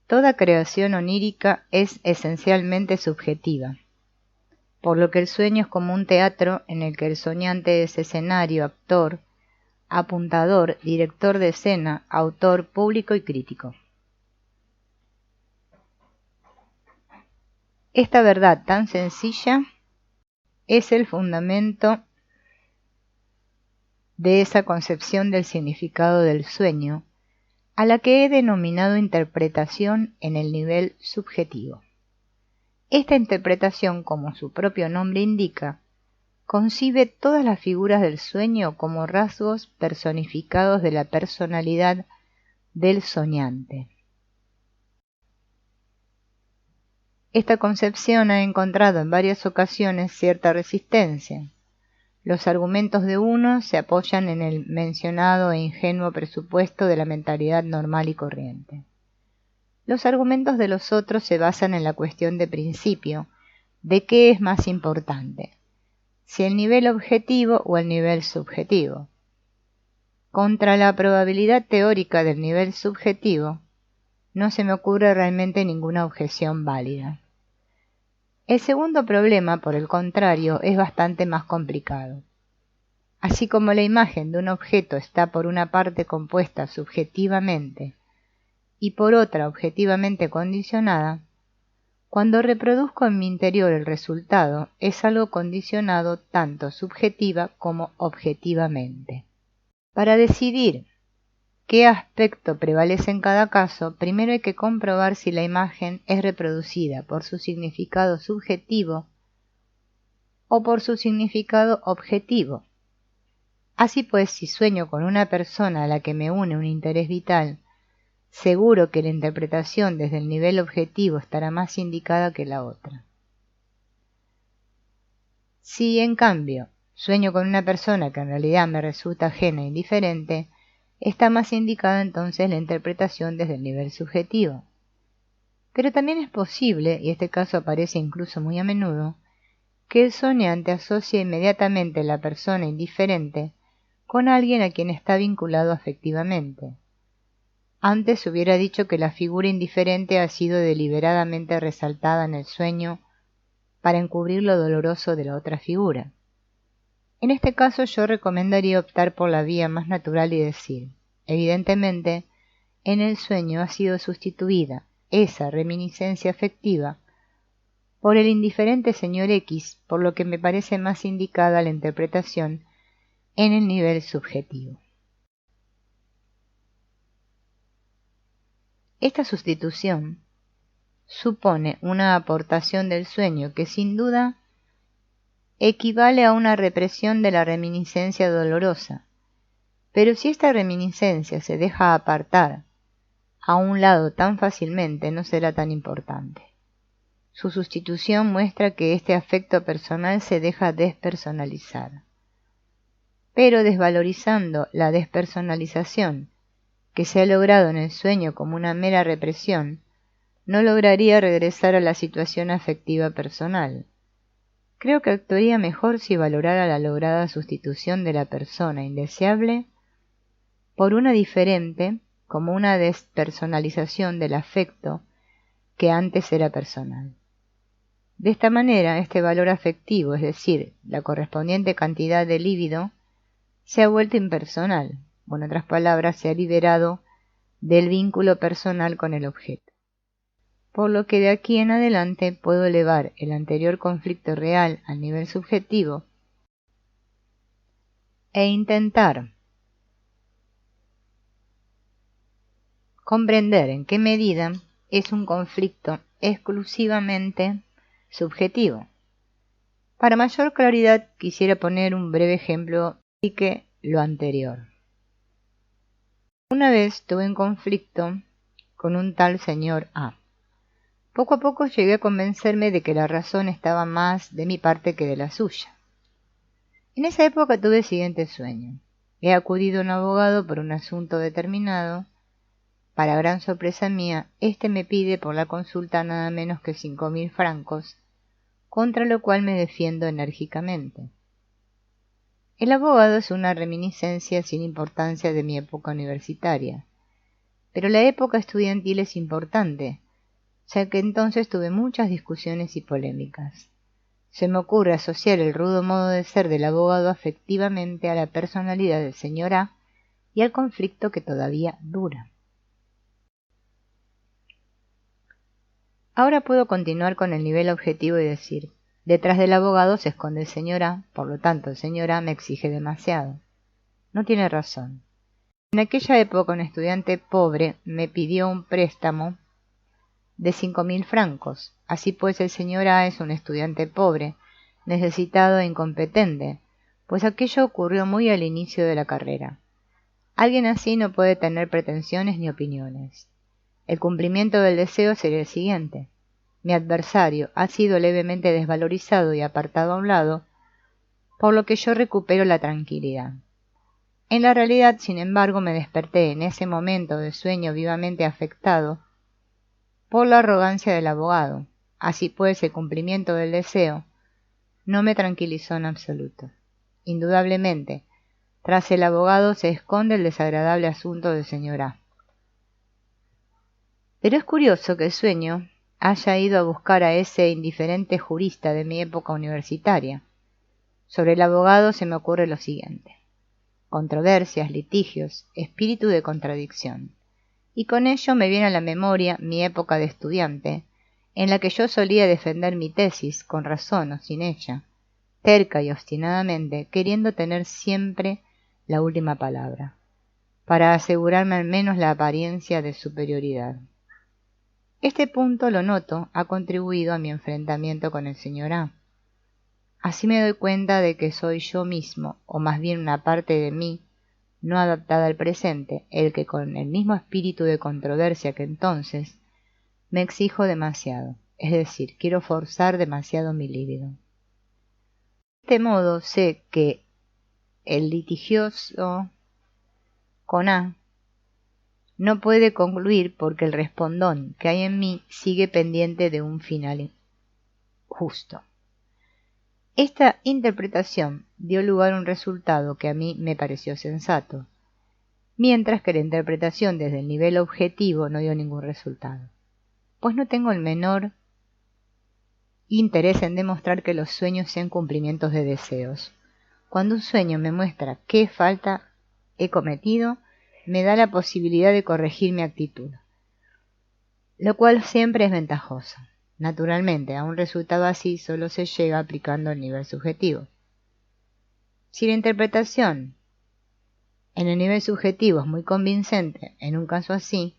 Toda creación onírica es esencialmente subjetiva, por lo que el sueño es como un teatro en el que el soñante es escenario, actor, apuntador, director de escena, autor, público y crítico. Esta verdad tan sencilla es el fundamento de esa concepción del significado del sueño, a la que he denominado interpretación en el nivel subjetivo. Esta interpretación, como su propio nombre indica, concibe todas las figuras del sueño como rasgos personificados de la personalidad del soñante. Esta concepción ha encontrado en varias ocasiones cierta resistencia. Los argumentos de uno se apoyan en el mencionado e ingenuo presupuesto de la mentalidad normal y corriente. Los argumentos de los otros se basan en la cuestión de principio, de qué es más importante, si el nivel objetivo o el nivel subjetivo. Contra la probabilidad teórica del nivel subjetivo, no se me ocurre realmente ninguna objeción válida. El segundo problema, por el contrario, es bastante más complicado. Así como la imagen de un objeto está por una parte compuesta subjetivamente y por otra objetivamente condicionada, cuando reproduzco en mi interior el resultado, es algo condicionado tanto subjetiva como objetivamente. Para decidir qué aspecto prevalece en cada caso, primero hay que comprobar si la imagen es reproducida por su significado subjetivo o por su significado objetivo. Así pues, si sueño con una persona a la que me une un interés vital, seguro que la interpretación desde el nivel objetivo estará más indicada que la otra. Si, en cambio, sueño con una persona que en realidad me resulta ajena e indiferente, está más indicada entonces la interpretación desde el nivel subjetivo. Pero también es posible, y este caso aparece incluso muy a menudo, que el soñante asocie inmediatamente la persona indiferente con alguien a quien está vinculado afectivamente. Antes hubiera dicho que la figura indiferente ha sido deliberadamente resaltada en el sueño para encubrir lo doloroso de la otra figura. En este caso yo recomendaría optar por la vía más natural y decir, evidentemente, en el sueño ha sido sustituida esa reminiscencia afectiva por el indiferente señor X, por lo que me parece más indicada la interpretación en el nivel subjetivo. Esta sustitución supone una aportación del sueño que sin duda equivale a una represión de la reminiscencia dolorosa, pero si esta reminiscencia se deja apartar a un lado tan fácilmente no será tan importante. Su sustitución muestra que este afecto personal se deja despersonalizar. Pero desvalorizando la despersonalización que se ha logrado en el sueño como una mera represión, no lograría regresar a la situación afectiva personal. Creo que actuaría mejor si valorara la lograda sustitución de la persona indeseable por una diferente, como una despersonalización del afecto que antes era personal. De esta manera, este valor afectivo, es decir, la correspondiente cantidad de líbido, se ha vuelto impersonal, o en otras palabras, se ha liberado del vínculo personal con el objeto. Por lo que de aquí en adelante puedo elevar el anterior conflicto real al nivel subjetivo e intentar comprender en qué medida es un conflicto exclusivamente subjetivo. Para mayor claridad quisiera poner un breve ejemplo y que lo anterior. Una vez tuve un conflicto con un tal señor A. Poco a poco llegué a convencerme de que la razón estaba más de mi parte que de la suya. En esa época tuve el siguiente sueño. He acudido a un abogado por un asunto determinado. Para gran sorpresa mía, éste me pide por la consulta nada menos que 5.000 francos, contra lo cual me defiendo enérgicamente. El abogado es una reminiscencia sin importancia de mi época universitaria, Pero la época estudiantil es importante, ya que entonces tuve muchas discusiones y polémicas. Se me ocurre asociar el rudo modo de ser del abogado afectivamente a la personalidad del señor A y al conflicto que todavía dura. Ahora puedo continuar con el nivel objetivo y decir, detrás del abogado se esconde el señor A, por lo tanto el señor A me exige demasiado. No tiene razón. En aquella época un estudiante pobre me pidió un préstamo de 5.000 francos. Así pues el señor A es un estudiante pobre, necesitado e incompetente, pues aquello ocurrió muy al inicio de la carrera. Alguien así no puede tener pretensiones ni opiniones. El cumplimiento del deseo sería el siguiente. Mi adversario ha sido levemente desvalorizado y apartado a un lado, por lo que yo recupero la tranquilidad. En la realidad, sin embargo, me desperté en ese momento de sueño vivamente afectado por la arrogancia del abogado. Así pues, el cumplimiento del deseo no me tranquilizó en absoluto. Indudablemente, tras el abogado se esconde el desagradable asunto del señor A. Pero es curioso que el sueño haya ido a buscar a ese indiferente jurista de mi época universitaria. Sobre el abogado se me ocurre lo siguiente: controversias, litigios, espíritu de contradicción. Y con ello me viene a la memoria mi época de estudiante, en la que yo solía defender mi tesis, con razón o sin ella, terca y obstinadamente, queriendo tener siempre la última palabra, para asegurarme al menos la apariencia de superioridad. Este punto, lo noto, ha contribuido a mi enfrentamiento con el señor A. Así me doy cuenta de que soy yo mismo, o más bien una parte de mí, no adaptada al presente, el que con el mismo espíritu de controversia que entonces, me exijo demasiado, es decir, quiero forzar demasiado mi líbido. De este modo sé que el litigioso con A no puede concluir porque el respondón que hay en mí sigue pendiente de un final justo. Esta interpretación dio lugar a un resultado que a mí me pareció sensato, mientras que la interpretación desde el nivel objetivo no dio ningún resultado, pues no tengo el menor interés en demostrar que los sueños sean cumplimientos de deseos. Cuando un sueño me muestra qué falta he cometido, me da la posibilidad de corregir mi actitud, lo cual siempre es ventajoso. Naturalmente, a un resultado así solo se llega aplicando el nivel subjetivo. Si la interpretación en el nivel subjetivo es muy convincente en un caso así,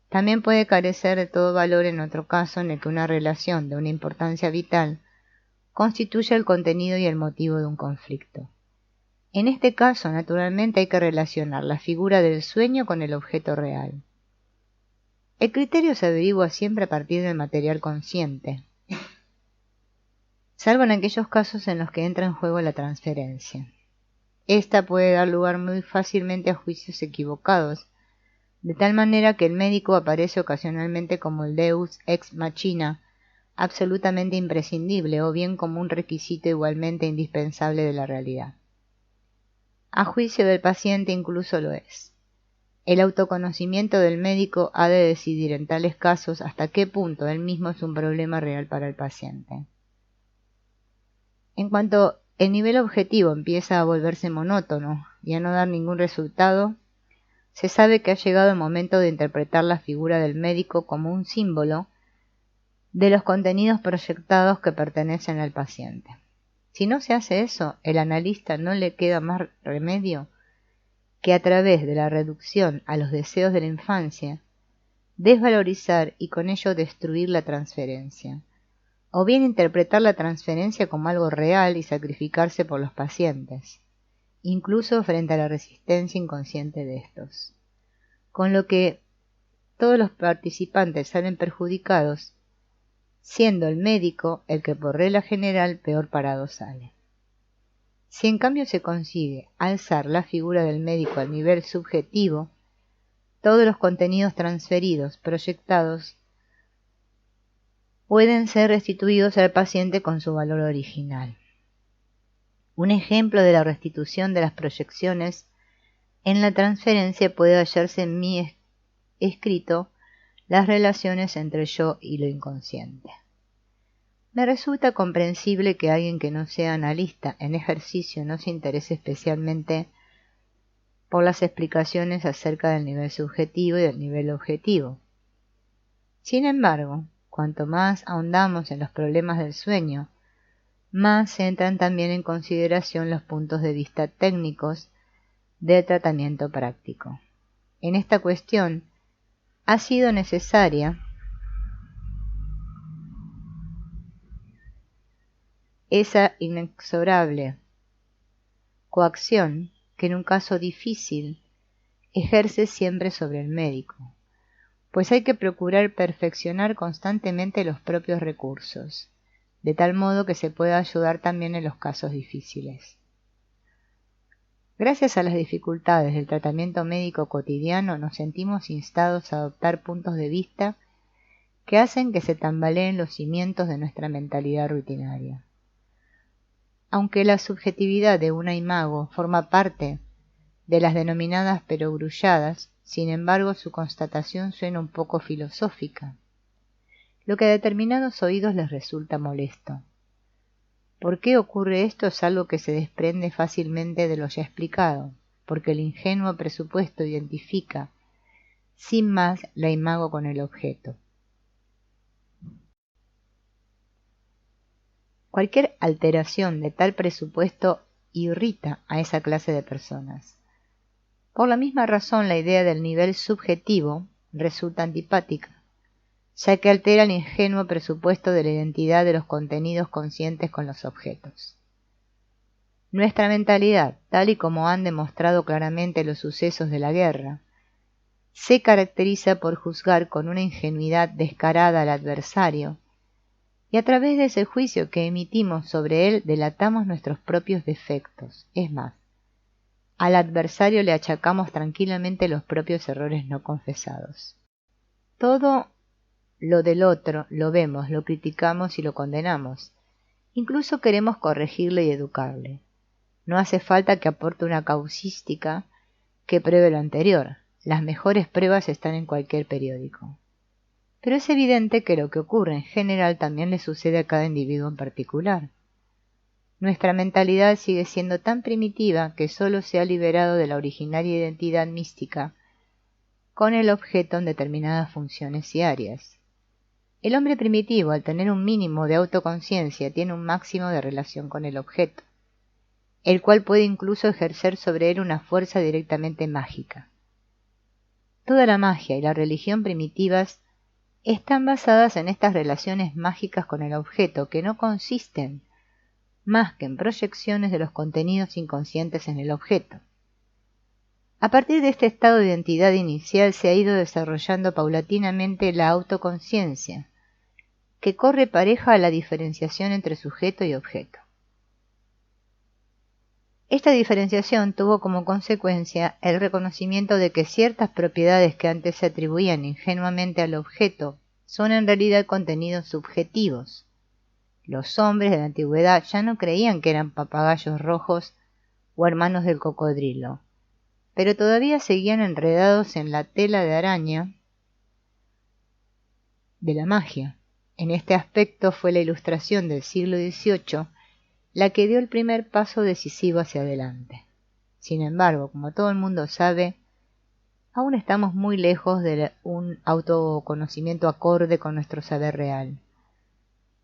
también puede carecer de todo valor en otro caso en el que una relación de una importancia vital constituye el contenido y el motivo de un conflicto. En este caso, naturalmente, hay que relacionar la figura del sueño con el objeto real. El criterio se averigua siempre a partir del material consciente, salvo en aquellos casos en los que entra en juego la transferencia. Esta puede dar lugar muy fácilmente a juicios equivocados, de tal manera que el médico aparece ocasionalmente como el deus ex machina, absolutamente imprescindible, o bien como un requisito igualmente indispensable de la realidad. A juicio del paciente incluso lo es. El autoconocimiento del médico ha de decidir en tales casos hasta qué punto él mismo es un problema real para el paciente. En cuanto el nivel objetivo empieza a volverse monótono y a no dar ningún resultado, se sabe que ha llegado el momento de interpretar la figura del médico como un símbolo de los contenidos proyectados que pertenecen al paciente. Si no se hace eso, el analista no le queda más remedio que a través de la reducción a los deseos de la infancia, desvalorizar y con ello destruir la transferencia, o bien interpretar la transferencia como algo real y sacrificarse por los pacientes, incluso frente a la resistencia inconsciente de estos, con lo que todos los participantes salen perjudicados, siendo el médico el que por regla general peor parado sale. Si en cambio se consigue alzar la figura del médico al nivel subjetivo, todos los contenidos transferidos, proyectados, pueden ser restituidos al paciente con su valor original. Un ejemplo de la restitución de las proyecciones en la transferencia puede hallarse en mi escrito las relaciones entre el yo y lo inconsciente. Me resulta comprensible que alguien que no sea analista en ejercicio no se interese especialmente por las explicaciones acerca del nivel subjetivo y del nivel objetivo. Sin embargo, cuanto más ahondamos en los problemas del sueño, más entran también en consideración los puntos de vista técnicos del tratamiento práctico. En esta cuestión ha sido necesaria esa inexorable coacción que en un caso difícil ejerce siempre sobre el médico, pues hay que procurar perfeccionar constantemente los propios recursos, de tal modo que se pueda ayudar también en los casos difíciles. Gracias a las dificultades del tratamiento médico cotidiano nos sentimos instados a adoptar puntos de vista que hacen que se tambaleen los cimientos de nuestra mentalidad rutinaria. Aunque la subjetividad de una imago forma parte de las denominadas perogrulladas, sin embargo su constatación suena un poco filosófica, lo que a determinados oídos les resulta molesto. ¿Por qué ocurre esto? Es algo que se desprende fácilmente de lo ya explicado, porque el ingenuo presupuesto identifica, sin más, la imago con el objeto. Cualquier alteración de tal presupuesto irrita a esa clase de personas. Por la misma razón, la idea del nivel subjetivo resulta antipática, ya que altera el ingenuo presupuesto de la identidad de los contenidos conscientes con los objetos. Nuestra mentalidad, tal y como han demostrado claramente los sucesos de la guerra, se caracteriza por juzgar con una ingenuidad descarada al adversario, y a través de ese juicio que emitimos sobre él delatamos nuestros propios defectos. Es más, al adversario le achacamos tranquilamente los propios errores no confesados. Todo lo del otro lo vemos, lo criticamos y lo condenamos. Incluso queremos corregirle y educarle. No hace falta que aporte una causística que pruebe lo anterior. Las mejores pruebas están en cualquier periódico. Pero es evidente que lo que ocurre en general también le sucede a cada individuo en particular. Nuestra mentalidad sigue siendo tan primitiva que solo se ha liberado de la originaria identidad mística con el objeto en determinadas funciones y áreas. El hombre primitivo, al tener un mínimo de autoconciencia, tiene un máximo de relación con el objeto, el cual puede incluso ejercer sobre él una fuerza directamente mágica. Toda la magia y la religión primitivas están basadas en estas relaciones mágicas con el objeto, que no consisten más que en proyecciones de los contenidos inconscientes en el objeto. A partir de este estado de identidad inicial se ha ido desarrollando paulatinamente la autoconciencia, que corre pareja a la diferenciación entre sujeto y objeto. Esta diferenciación tuvo como consecuencia el reconocimiento de que ciertas propiedades que antes se atribuían ingenuamente al objeto son en realidad contenidos subjetivos. Los hombres de la antigüedad ya no creían que eran papagayos rojos o hermanos del cocodrilo, pero todavía seguían enredados en la tela de araña de la magia. En este aspecto fue la Ilustración del siglo XVIII la que dio el primer paso decisivo hacia adelante. Sin embargo, como todo el mundo sabe, aún estamos muy lejos de un autoconocimiento acorde con nuestro saber real.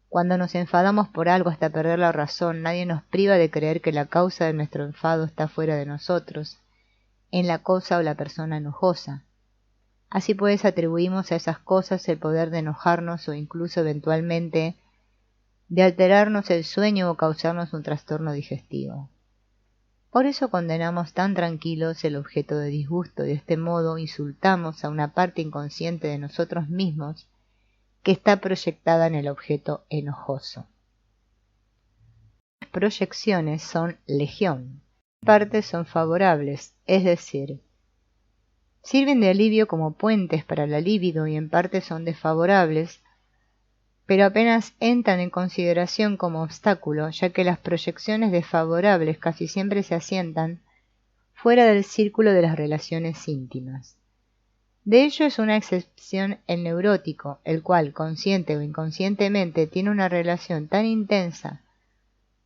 Cuando nos enfadamos por algo hasta perder la razón, nadie nos priva de creer que la causa de nuestro enfado está fuera de nosotros, en la cosa o la persona enojosa. Así pues atribuimos a esas cosas el poder de enojarnos o incluso eventualmente de alterarnos el sueño o causarnos un trastorno digestivo. Por eso condenamos tan tranquilos el objeto de disgusto y de este modo insultamos a una parte inconsciente de nosotros mismos que está proyectada en el objeto enojoso. Las proyecciones son legión. En parte son favorables, es decir, sirven de alivio como puentes para la libido y en parte son desfavorables, pero apenas entran en consideración como obstáculo, ya que las proyecciones desfavorables casi siempre se asientan fuera del círculo de las relaciones íntimas. De ello es una excepción el neurótico, el cual, consciente o inconscientemente, tiene una relación tan intensa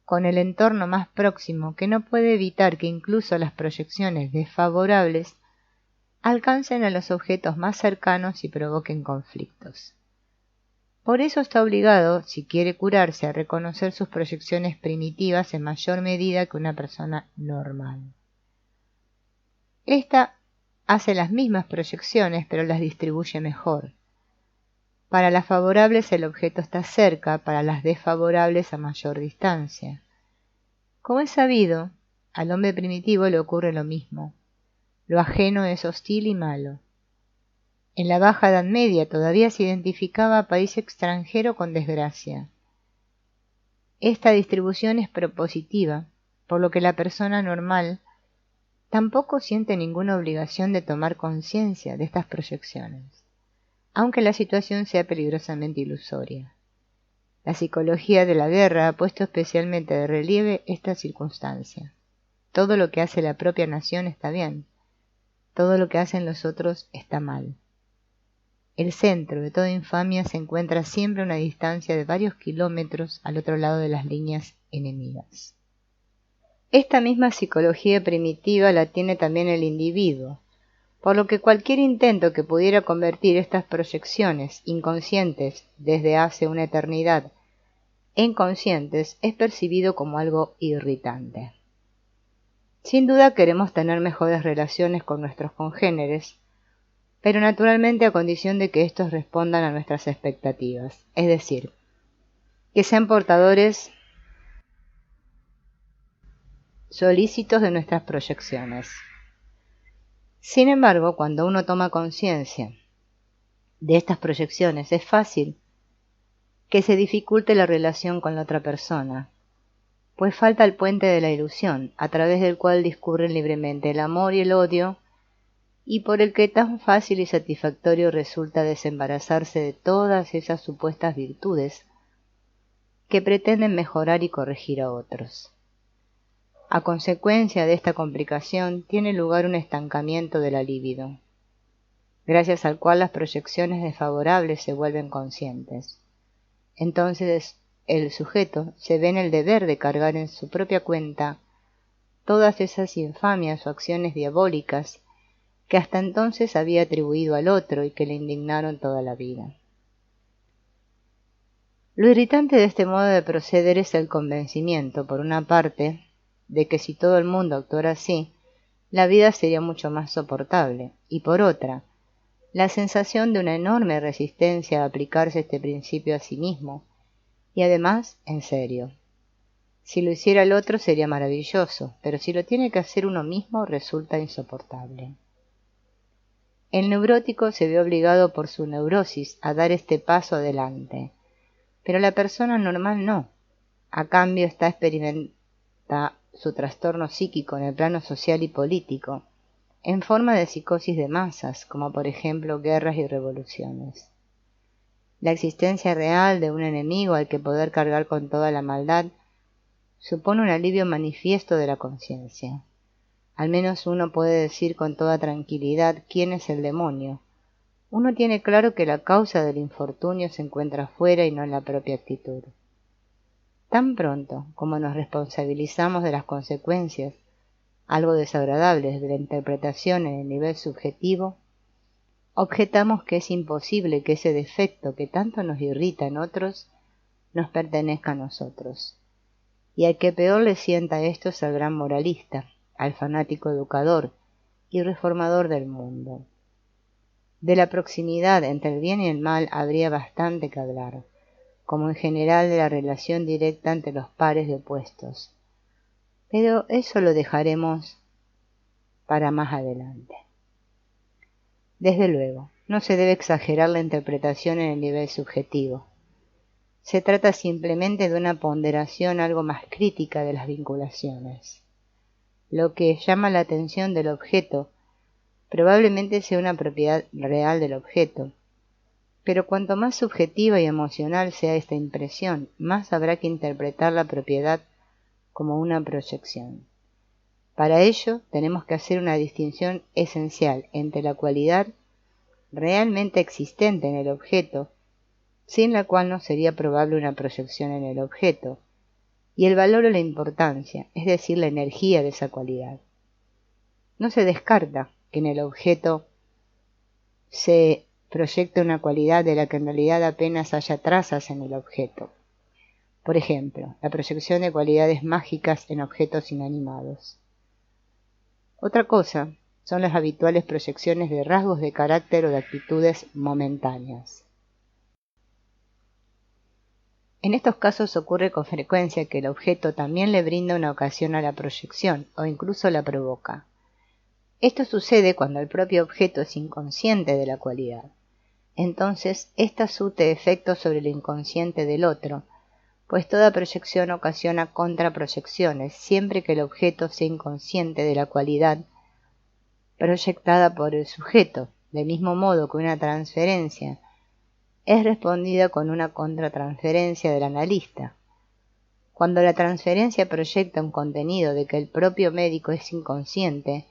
con el entorno más próximo que no puede evitar que incluso las proyecciones desfavorables alcancen a los objetos más cercanos y provoquen conflictos. Por eso está obligado, si quiere curarse, a reconocer sus proyecciones primitivas en mayor medida que una persona normal. Esta hace las mismas proyecciones, pero las distribuye mejor. Para las favorables el objeto está cerca, para las desfavorables a mayor distancia. Como es sabido, al hombre primitivo le ocurre lo mismo. Lo ajeno es hostil y malo. En la Baja Edad Media todavía se identificaba a país extranjero con desgracia. Esta distribución es propositiva, por lo que la persona normal tampoco siente ninguna obligación de tomar conciencia de estas proyecciones, aunque la situación sea peligrosamente ilusoria. La psicología de la guerra ha puesto especialmente de relieve esta circunstancia. Todo lo que hace la propia nación está bien, todo lo que hacen los otros está mal. El centro de toda infamia se encuentra siempre a una distancia de varios kilómetros al otro lado de las líneas enemigas. Esta misma psicología primitiva la tiene también el individuo, por lo que cualquier intento que pudiera convertir estas proyecciones inconscientes desde hace una eternidad en conscientes es percibido como algo irritante. Sin duda queremos tener mejores relaciones con nuestros congéneres, pero naturalmente a condición de que éstos respondan a nuestras expectativas, es decir, que sean portadores solícitos de nuestras proyecciones. Sin embargo, cuando uno toma conciencia de estas proyecciones, es fácil que se dificulte la relación con la otra persona, pues falta el puente de la ilusión, a través del cual discurren libremente el amor y el odio, y por el que tan fácil y satisfactorio resulta desembarazarse de todas esas supuestas virtudes que pretenden mejorar y corregir a otros. A consecuencia de esta complicación tiene lugar un estancamiento de la libido, gracias al cual las proyecciones desfavorables se vuelven conscientes. Entonces el sujeto se ve en el deber de cargar en su propia cuenta todas esas infamias o acciones diabólicas que hasta entonces había atribuido al otro y que le indignaron toda la vida. Lo irritante de este modo de proceder es el convencimiento, por una parte, de que si todo el mundo actuara así, la vida sería mucho más soportable, y por otra, la sensación de una enorme resistencia a aplicarse este principio a sí mismo, y además en serio. Si lo hiciera el otro sería maravilloso, pero si lo tiene que hacer uno mismo resulta insoportable. El neurótico se ve obligado por su neurosis a dar este paso adelante, pero la persona normal no. A cambio experimenta su trastorno psíquico en el plano social y político, en forma de psicosis de masas, como por ejemplo guerras y revoluciones. La existencia real de un enemigo al que poder cargar con toda la maldad supone un alivio manifiesto de la conciencia. Al menos uno puede decir con toda tranquilidad quién es el demonio. Uno tiene claro que la causa del infortunio se encuentra fuera y no en la propia actitud. Tan pronto como nos responsabilizamos de las consecuencias, algo desagradables de la interpretación en el nivel subjetivo, objetamos que es imposible que ese defecto que tanto nos irrita en otros nos pertenezca a nosotros. Y al que peor le sienta esto es al gran moralista, al fanático educador y reformador del mundo. De la proximidad entre el bien y el mal habría bastante que hablar, como en general de la relación directa entre los pares de opuestos. Pero eso lo dejaremos para más adelante. Desde luego, no se debe exagerar la interpretación en el nivel subjetivo. Se trata simplemente de una ponderación algo más crítica de las vinculaciones. Lo que llama la atención del objeto probablemente sea una propiedad real del objeto, pero cuanto más subjetiva y emocional sea esta impresión, más habrá que interpretar la propiedad como una proyección. Para ello tenemos que hacer una distinción esencial entre la cualidad realmente existente en el objeto, sin la cual no sería probable una proyección en el objeto, y el valor o la importancia, es decir, la energía de esa cualidad. No se descarta que en el objeto se proyecte una cualidad de la que en realidad apenas haya trazas en el objeto. Por ejemplo, la proyección de cualidades mágicas en objetos inanimados. Otra cosa son las habituales proyecciones de rasgos de carácter o de actitudes momentáneas. En estos casos ocurre con frecuencia que el objeto también le brinda una ocasión a la proyección o incluso la provoca. Esto sucede cuando el propio objeto es inconsciente de la cualidad. Entonces, ésta surte efectos sobre el inconsciente del otro, pues toda proyección ocasiona contraproyecciones, siempre que el objeto sea inconsciente de la cualidad proyectada por el sujeto, del mismo modo que una transferencia es respondida con una contratransferencia del analista. Cuando la transferencia proyecta un contenido de que el propio médico es inconsciente,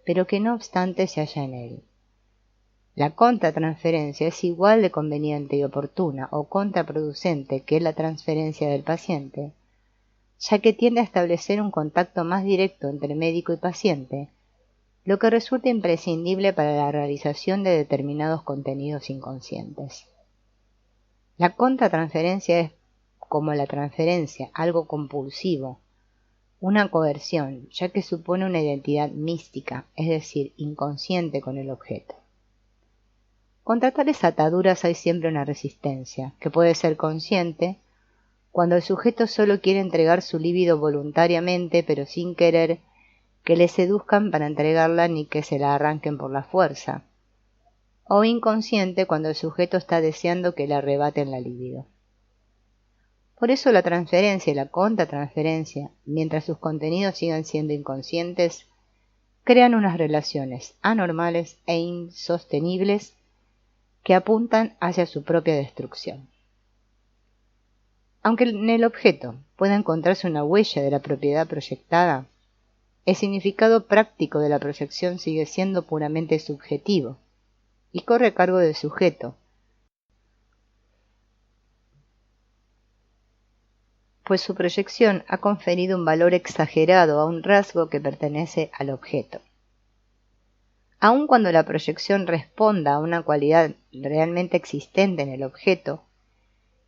pero que no obstante se halla en él. La contratransferencia es igual de conveniente y oportuna o contraproducente que la transferencia del paciente, ya que tiende a establecer un contacto más directo entre médico y paciente, lo que resulta imprescindible para la realización de determinados contenidos inconscientes. La contratransferencia es, como la transferencia, algo compulsivo, una coerción, ya que supone una identidad mística, es decir, inconsciente con el objeto. Contra tales ataduras hay siempre una resistencia, que puede ser consciente, cuando el sujeto solo quiere entregar su libido voluntariamente, pero sin querer que le seduzcan para entregarla ni que se la arranquen por la fuerza, o inconsciente cuando el sujeto está deseando que le arrebaten la libido. Por eso la transferencia y la contratransferencia, mientras sus contenidos sigan siendo inconscientes, crean unas relaciones anormales e insostenibles que apuntan hacia su propia destrucción. Aunque en el objeto pueda encontrarse una huella de la propiedad proyectada, el significado práctico de la proyección sigue siendo puramente subjetivo y corre a cargo del sujeto, pues su proyección ha conferido un valor exagerado a un rasgo que pertenece al objeto. Aun cuando la proyección responda a una cualidad realmente existente en el objeto,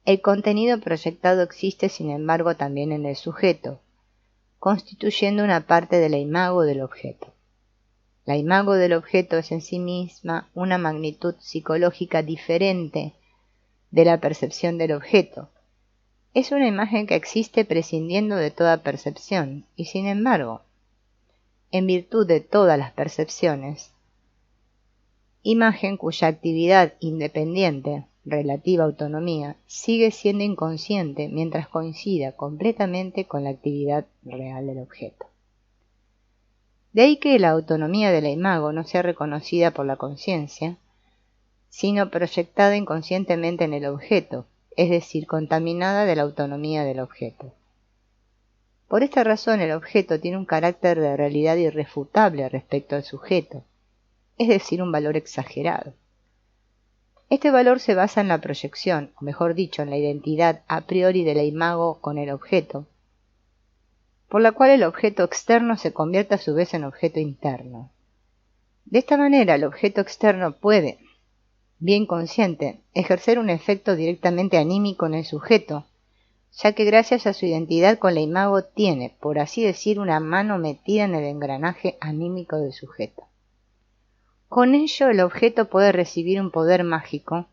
el contenido proyectado existe sin embargo también en el sujeto, constituyendo una parte de la imago del objeto. La imago del objeto es en sí misma una magnitud psicológica diferente de la percepción del objeto. Es una imagen que existe prescindiendo de toda percepción, y sin embargo, en virtud de todas las percepciones, imagen cuya actividad independiente, relativa autonomía, sigue siendo inconsciente mientras coincida completamente con la actividad real del objeto. De ahí que la autonomía de la imago no sea reconocida por la conciencia, sino proyectada inconscientemente en el objeto, es decir, contaminada de la autonomía del objeto. Por esta razón el objeto tiene un carácter de realidad irrefutable respecto al sujeto, es decir, un valor exagerado. Este valor se basa en la proyección, o mejor dicho, en la identidad a priori de la imago con el objeto, por la cual el objeto externo se convierte a su vez en objeto interno. De esta manera, el objeto externo puede, bien consciente, ejercer un efecto directamente anímico en el sujeto, ya que gracias a su identidad con la imago tiene, por así decir, una mano metida en el engranaje anímico del sujeto. Con ello, el objeto puede recibir un poder mágico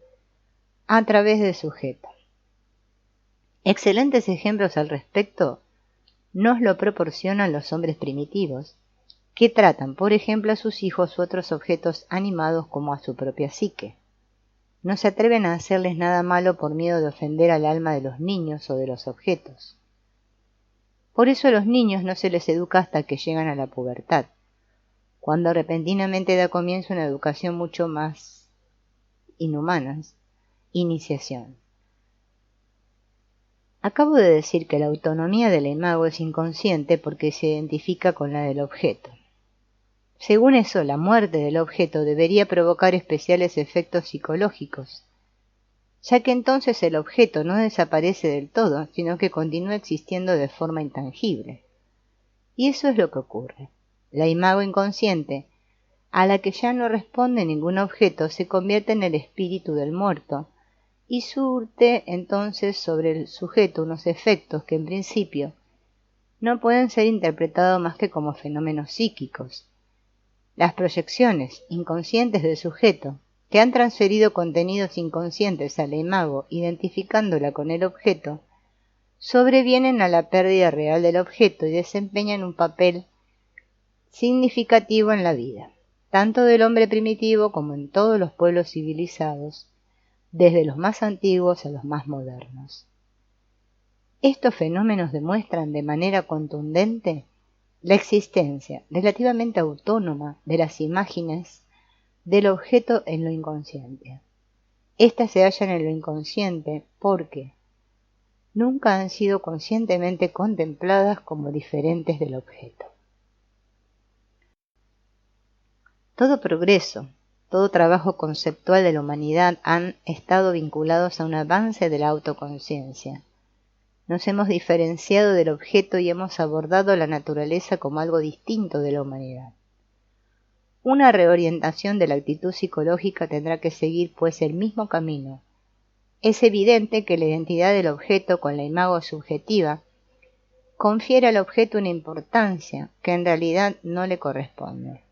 a través del sujeto. Excelentes ejemplos al respecto nos lo proporcionan los hombres primitivos, que tratan, por ejemplo, a sus hijos u otros objetos animados como a su propia psique. No se atreven a hacerles nada malo por miedo de ofender al alma de los niños o de los objetos. Por eso a los niños no se les educa hasta que llegan a la pubertad, cuando repentinamente da comienzo una educación mucho más inhumana, iniciación. Acabo de decir que la autonomía de la imago es inconsciente porque se identifica con la del objeto. Según eso, la muerte del objeto debería provocar especiales efectos psicológicos, ya que entonces el objeto no desaparece del todo, sino que continúa existiendo de forma intangible. Y eso es lo que ocurre. La imago inconsciente, a la que ya no responde ningún objeto, se convierte en el espíritu del muerto, y surte entonces sobre el sujeto unos efectos que en principio no pueden ser interpretados más que como fenómenos psíquicos. Las proyecciones inconscientes del sujeto, que han transferido contenidos inconscientes a la imago identificándola con el objeto, sobrevienen a la pérdida real del objeto y desempeñan un papel significativo en la vida, tanto del hombre primitivo como en todos los pueblos civilizados, desde los más antiguos a los más modernos. Estos fenómenos demuestran de manera contundente la existencia relativamente autónoma de las imágenes del objeto en lo inconsciente. Estas se hallan en lo inconsciente porque nunca han sido conscientemente contempladas como diferentes del objeto. Todo progreso, todo trabajo conceptual de la humanidad han estado vinculados a un avance de la autoconciencia. Nos hemos diferenciado del objeto y hemos abordado la naturaleza como algo distinto de la humanidad. Una reorientación de la actitud psicológica tendrá que seguir pues el mismo camino. Es evidente que la identidad del objeto con la imago subjetiva confiere al objeto una importancia que en realidad no le corresponde,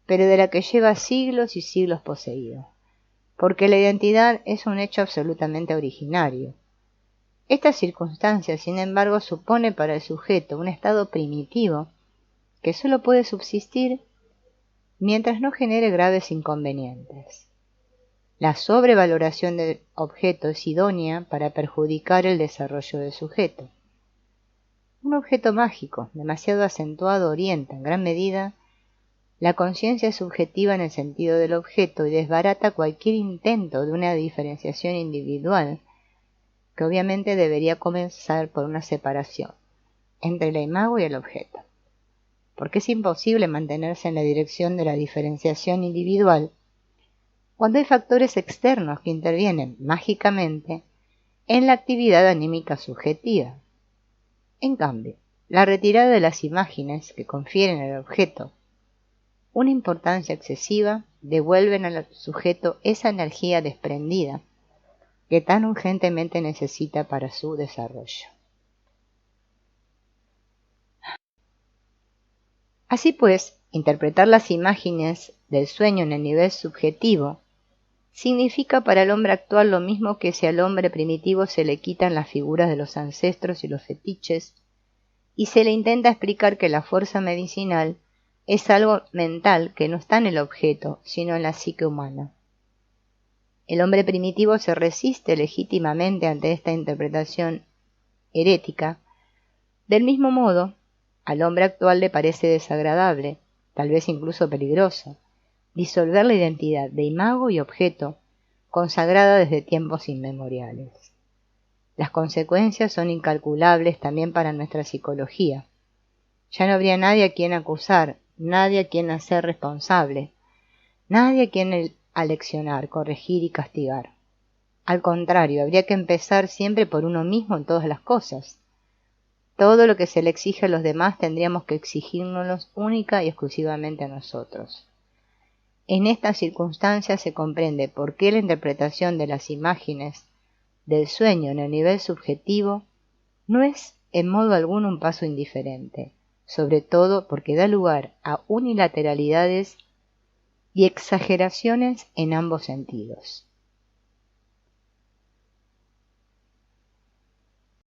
pero de la que lleva siglos y siglos poseído, porque la identidad es un hecho absolutamente originario. Esta circunstancia, sin embargo, supone para el sujeto un estado primitivo que sólo puede subsistir mientras no genere graves inconvenientes. La sobrevaloración del objeto es idónea para perjudicar el desarrollo del sujeto. Un objeto mágico, demasiado acentuado, orienta en gran medida la conciencia subjetiva en el sentido del objeto y desbarata cualquier intento de una diferenciación individual, que obviamente debería comenzar por una separación entre la imago y el objeto, porque es imposible mantenerse en la dirección de la diferenciación individual cuando hay factores externos que intervienen mágicamente en la actividad anímica subjetiva. En cambio, la retirada de las imágenes que confieren al objeto una importancia excesiva devuelven al sujeto esa energía desprendida que tan urgentemente necesita para su desarrollo. Así pues, interpretar las imágenes del sueño en el nivel subjetivo significa para el hombre actual lo mismo que si al hombre primitivo se le quitan las figuras de los ancestros y los fetiches y se le intenta explicar que la fuerza medicinal es algo mental que no está en el objeto, sino en la psique humana. El hombre primitivo se resiste legítimamente ante esta interpretación herética. Del mismo modo, al hombre actual le parece desagradable, tal vez incluso peligroso, disolver la identidad de imago y objeto consagrada desde tiempos inmemoriales. Las consecuencias son incalculables también para nuestra psicología. Ya no habría nadie a quien acusar, nadie a quien hacer responsable, nadie a quien aleccionar, corregir y castigar. Al contrario, habría que empezar siempre por uno mismo en todas las cosas. Todo lo que se le exige a los demás tendríamos que exigírnoslo única y exclusivamente a nosotros. En estas circunstancias se comprende por qué la interpretación de las imágenes del sueño en el nivel subjetivo no es en modo alguno un paso indiferente, sobre todo porque da lugar a unilateralidades y exageraciones en ambos sentidos.